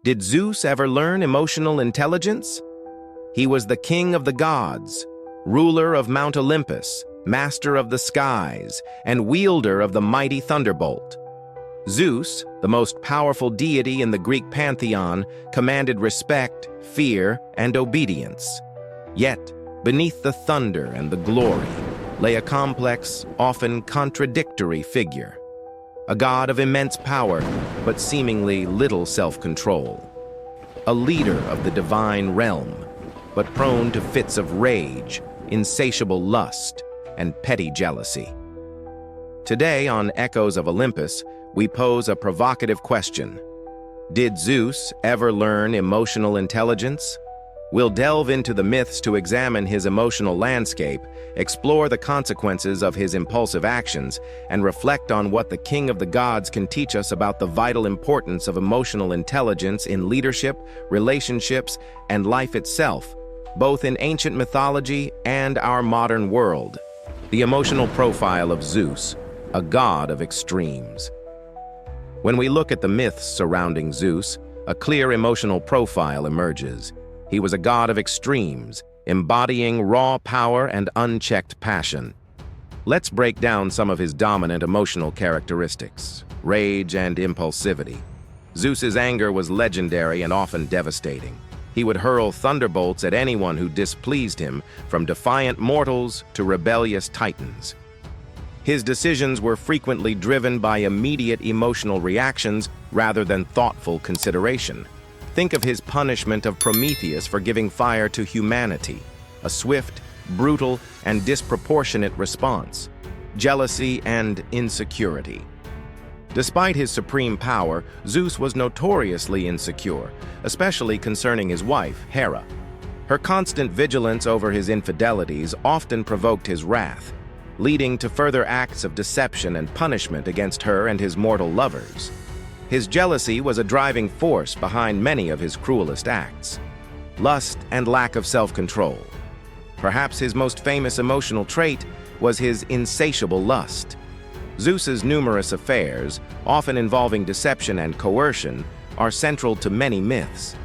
Did Zeus ever learn emotional intelligence? He was the king of the gods, ruler of Mount Olympus, master of the skies, and wielder of the mighty thunderbolt. Zeus, the most powerful deity in the Greek pantheon, commanded respect, fear, and obedience. Yet, beneath the thunder and the glory, lay a complex, often contradictory figure. A god of immense power, but seemingly little self-control. A leader of the divine realm, but prone to fits of rage, insatiable lust, and petty jealousy. Today on Echoes of Olympus, we pose a provocative question. Did Zeus ever learn emotional intelligence? We'll delve into the myths to examine his emotional landscape, explore the consequences of his impulsive actions, and reflect on what the king of the gods can teach us about the vital importance of emotional intelligence in leadership, relationships, and life itself, both in ancient mythology and our modern world. The emotional profile of Zeus, a god of extremes. When we look at the myths surrounding Zeus, a clear emotional profile emerges. He was a god of extremes, embodying raw power and unchecked passion. Let's break down some of his dominant emotional characteristics: rage and impulsivity. Zeus's anger was legendary and often devastating. He would hurl thunderbolts at anyone who displeased him, from defiant mortals to rebellious titans. His decisions were frequently driven by immediate emotional reactions rather than thoughtful consideration. Think of his punishment of Prometheus for giving fire to humanity, a swift, brutal, and disproportionate response. Jealousy and insecurity. Despite his supreme power, Zeus was notoriously insecure, especially concerning his wife, Hera. Her constant vigilance over his infidelities often provoked his wrath, leading to further acts of deception and punishment against her and his mortal lovers. His jealousy was a driving force behind many of his cruelest acts. Lust and lack of self-control. Perhaps his most famous emotional trait was his insatiable lust. Zeus's numerous affairs, often involving deception and coercion, are central to many myths.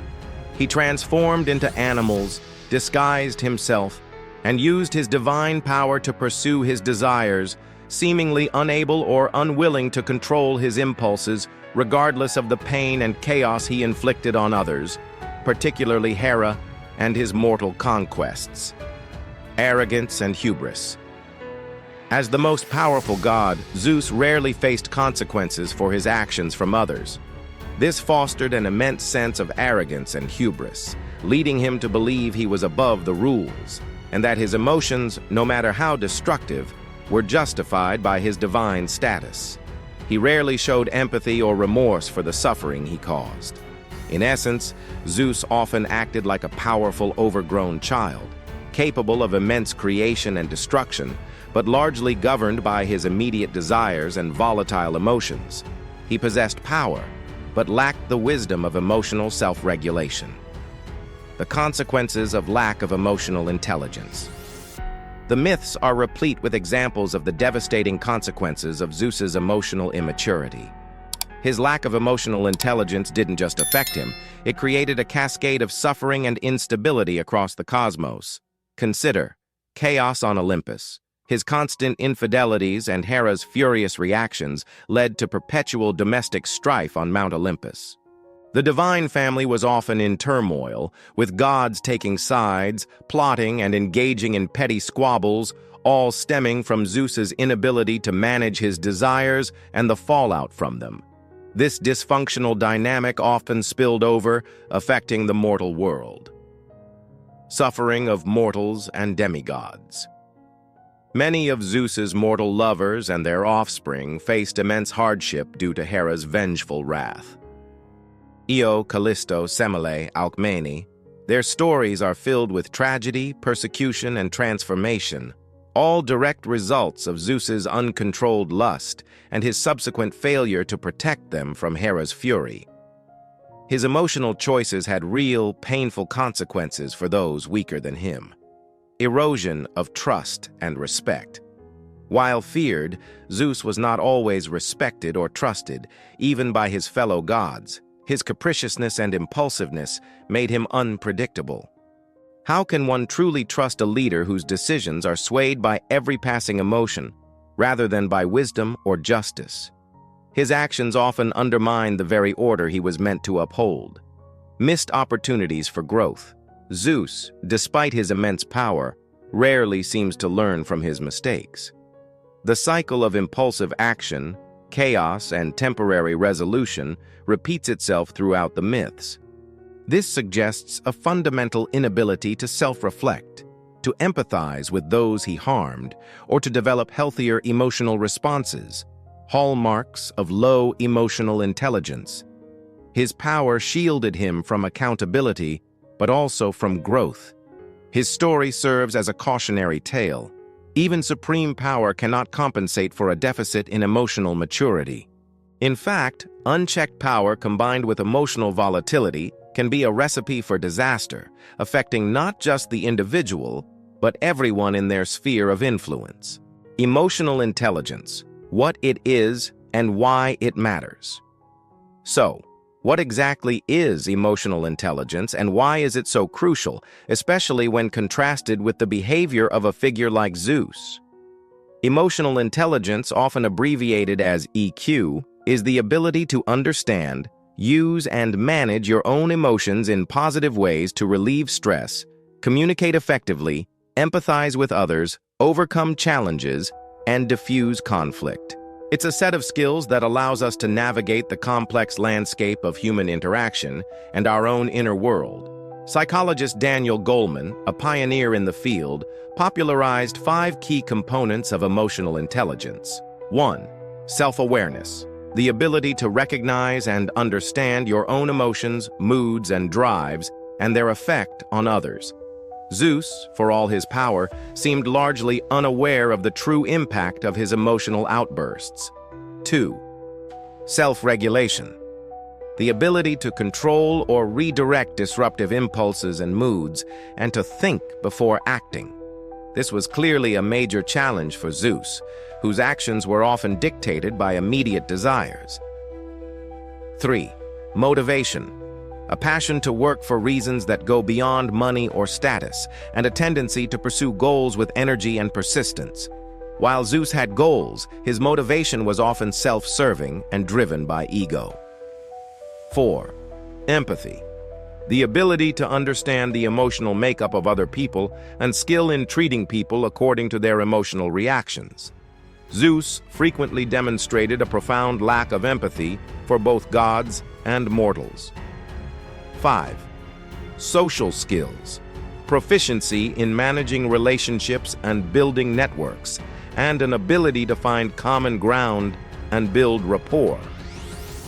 He transformed into animals, disguised himself, and used his divine power to pursue his desires, seemingly unable or unwilling to control his impulses, regardless of the pain and chaos he inflicted on others, particularly Hera and his mortal conquests. Arrogance and hubris. As the most powerful god, Zeus rarely faced consequences for his actions from others. This fostered an immense sense of arrogance and hubris, leading him to believe he was above the rules, and that his emotions, no matter how destructive, were justified by his divine status. He rarely showed empathy or remorse for the suffering he caused. In essence, Zeus often acted like a powerful, overgrown child, capable of immense creation and destruction, but largely governed by his immediate desires and volatile emotions. He possessed power, but lacked the wisdom of emotional self-regulation. The consequences of lack of emotional intelligence. The myths are replete with examples of the devastating consequences of Zeus's emotional immaturity. His lack of emotional intelligence didn't just affect him, it created a cascade of suffering and instability across the cosmos. Consider chaos on Olympus. His constant infidelities and Hera's furious reactions led to perpetual domestic strife on Mount Olympus. The divine family was often in turmoil, with gods taking sides, plotting and engaging in petty squabbles, all stemming from Zeus's inability to manage his desires and the fallout from them. This dysfunctional dynamic often spilled over, affecting the mortal world. Suffering of mortals and demigods. Many of Zeus's mortal lovers and their offspring faced immense hardship due to Hera's vengeful wrath. Io, Callisto, Semele, Alcmene, their stories are filled with tragedy, persecution, and transformation, all direct results of Zeus's uncontrolled lust and his subsequent failure to protect them from Hera's fury. His emotional choices had real, painful consequences for those weaker than him. Erosion of trust and respect. While feared, Zeus was not always respected or trusted, even by his fellow gods. His capriciousness and impulsiveness made him unpredictable. How can one truly trust a leader whose decisions are swayed by every passing emotion, rather than by wisdom or justice? His actions often undermine the very order he was meant to uphold. Missed opportunities for growth. Zeus, despite his immense power, rarely seems to learn from his mistakes. The cycle of impulsive action, chaos, and temporary resolution repeats itself throughout the myths. This suggests a fundamental inability to self-reflect, to empathize with those he harmed, or to develop healthier emotional responses, hallmarks of low emotional intelligence. His power shielded him from accountability, but also from growth. His story serves as a cautionary tale. Even supreme power cannot compensate for a deficit in emotional maturity. In fact, unchecked power combined with emotional volatility can be a recipe for disaster, affecting not just the individual, but everyone in their sphere of influence. Emotional intelligence, what it is and why it matters. So, what exactly is emotional intelligence and why is it so crucial, especially when contrasted with the behavior of a figure like Zeus? Emotional intelligence, often abbreviated as EQ, is the ability to understand, use, and manage your own emotions in positive ways to relieve stress, communicate effectively, empathize with others, overcome challenges, and diffuse conflict. It's a set of skills that allows us to navigate the complex landscape of human interaction and our own inner world. Psychologist Daniel Goleman, a pioneer in the field, popularized 5 key components of emotional intelligence. 1. Self-awareness, the ability to recognize and understand your own emotions, moods, and drives, and their effect on others. Zeus, for all his power, seemed largely unaware of the true impact of his emotional outbursts. 2. Self-regulation, the ability to control or redirect disruptive impulses and moods, and to think before acting. This was clearly a major challenge for Zeus, whose actions were often dictated by immediate desires. 3. Motivation, a passion to work for reasons that go beyond money or status, and a tendency to pursue goals with energy and persistence. While Zeus had goals, his motivation was often self-serving and driven by ego. 4. Empathy, the ability to understand the emotional makeup of other people and skill in treating people according to their emotional reactions. Zeus frequently demonstrated a profound lack of empathy for both gods and mortals. 5. Social skills, proficiency in managing relationships and building networks, and an ability to find common ground and build rapport.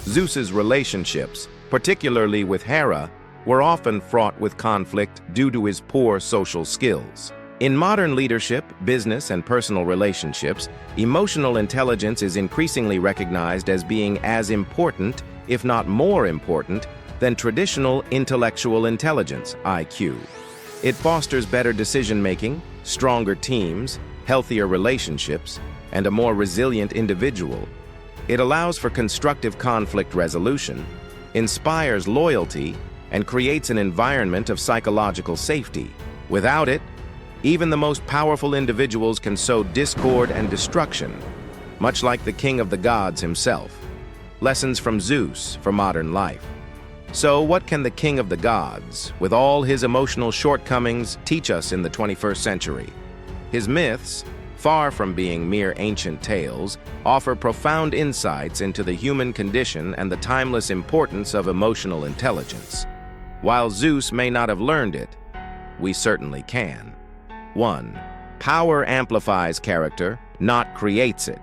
Zeus's relationships, particularly with Hera, were often fraught with conflict due to his poor social skills. In modern leadership, business, and personal relationships, emotional intelligence is increasingly recognized as being as important, if not more important, than traditional intellectual intelligence, IQ. It fosters better decision-making, stronger teams, healthier relationships, and a more resilient individual. It allows for constructive conflict resolution, inspires loyalty, and creates an environment of psychological safety. Without it, even the most powerful individuals can sow discord and destruction, much like the king of the gods himself. Lessons from Zeus for modern life. So what can the king of the gods, with all his emotional shortcomings, teach us in the 21st century? His myths, far from being mere ancient tales, offer profound insights into the human condition and the timeless importance of emotional intelligence. While Zeus may not have learned it, we certainly can. 1. Power amplifies character, not creates it.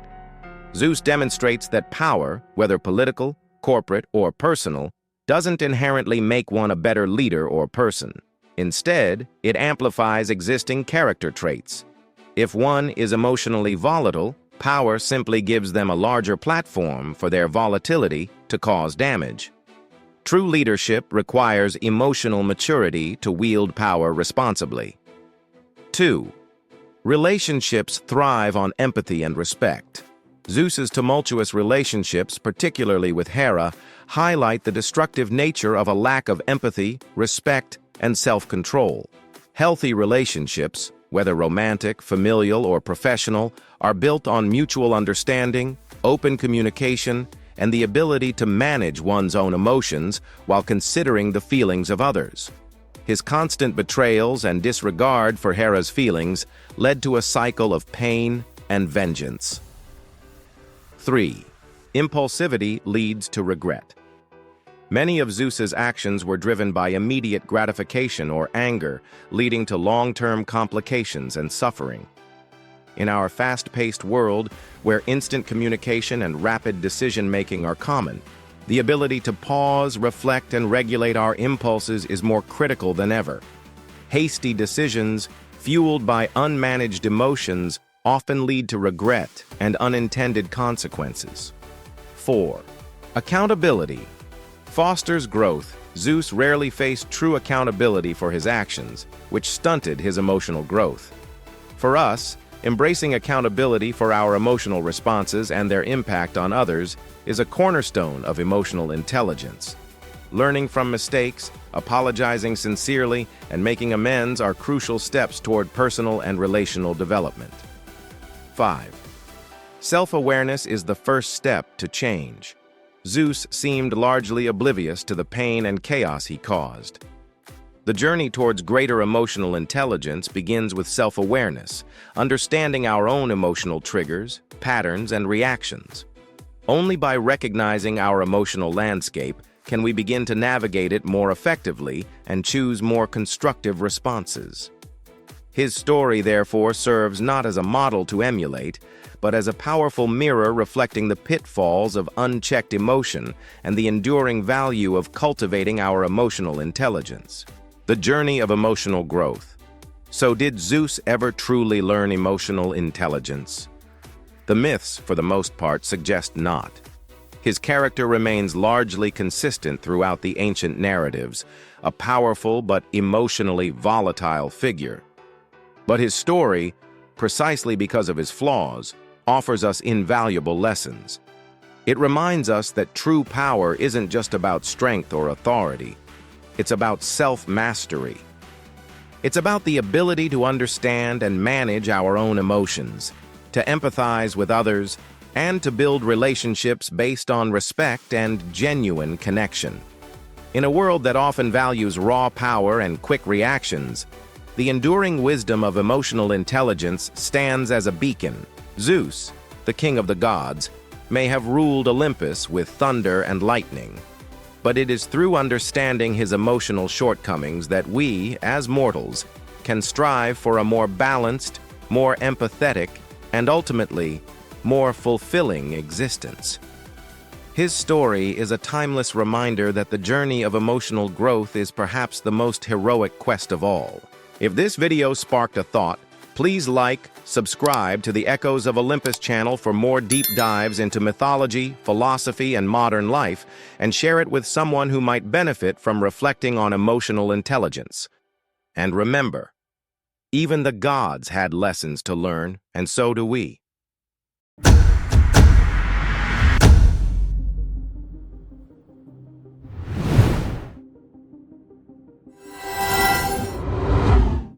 Zeus demonstrates that power, whether political, corporate, or personal, doesn't inherently make one a better leader or person. Instead, it amplifies existing character traits. If one is emotionally volatile, power simply gives them a larger platform for their volatility to cause damage. True leadership requires emotional maturity to wield power responsibly. 2. Relationships thrive on empathy and respect. Zeus's tumultuous relationships, particularly with Hera, highlight the destructive nature of a lack of empathy, respect, and self-control. Healthy relationships, whether romantic, familial, or professional, are built on mutual understanding, open communication, and the ability to manage one's own emotions while considering the feelings of others. His constant betrayals and disregard for Hera's feelings led to a cycle of pain and vengeance. 3. Impulsivity leads to regret. Many of Zeus's actions were driven by immediate gratification or anger, leading to long-term complications and suffering. In our fast-paced world, where instant communication and rapid decision-making are common, the ability to pause, reflect, and regulate our impulses is more critical than ever. Hasty decisions, fueled by unmanaged emotions, often lead to regret and unintended consequences. 4. Accountability fosters growth. Zeus rarely faced true accountability for his actions, which stunted his emotional growth. For us, embracing accountability for our emotional responses and their impact on others is a cornerstone of emotional intelligence. Learning from mistakes, apologizing sincerely, and making amends are crucial steps toward personal and relational development. 5. Self-awareness is the first step to change. Zeus seemed largely oblivious to the pain and chaos he caused. The journey towards greater emotional intelligence begins with self-awareness, understanding our own emotional triggers, patterns, and reactions. Only by recognizing our emotional landscape can we begin to navigate it more effectively and choose more constructive responses. His story, therefore, serves not as a model to emulate, but as a powerful mirror reflecting the pitfalls of unchecked emotion and the enduring value of cultivating our emotional intelligence. The journey of emotional growth. So did Zeus ever truly learn emotional intelligence? The myths, for the most part, suggest not. His character remains largely consistent throughout the ancient narratives, a powerful but emotionally volatile figure. But his story, precisely because of his flaws, offers us invaluable lessons. It reminds us that true power isn't just about strength or authority. It's about self-mastery. It's about the ability to understand and manage our own emotions, to empathize with others, and to build relationships based on respect and genuine connection. In a world that often values raw power and quick reactions, the enduring wisdom of emotional intelligence stands as a beacon. Zeus, the king of the gods, may have ruled Olympus with thunder and lightning, but it is through understanding his emotional shortcomings that we, as mortals, can strive for a more balanced, more empathetic, and ultimately, more fulfilling existence. His story is a timeless reminder that the journey of emotional growth is perhaps the most heroic quest of all. If this video sparked a thought, please like, subscribe to the Echoes of Olympus channel for more deep dives into mythology, philosophy, and modern life, and share it with someone who might benefit from reflecting on emotional intelligence. And remember, even the gods had lessons to learn, and so do we.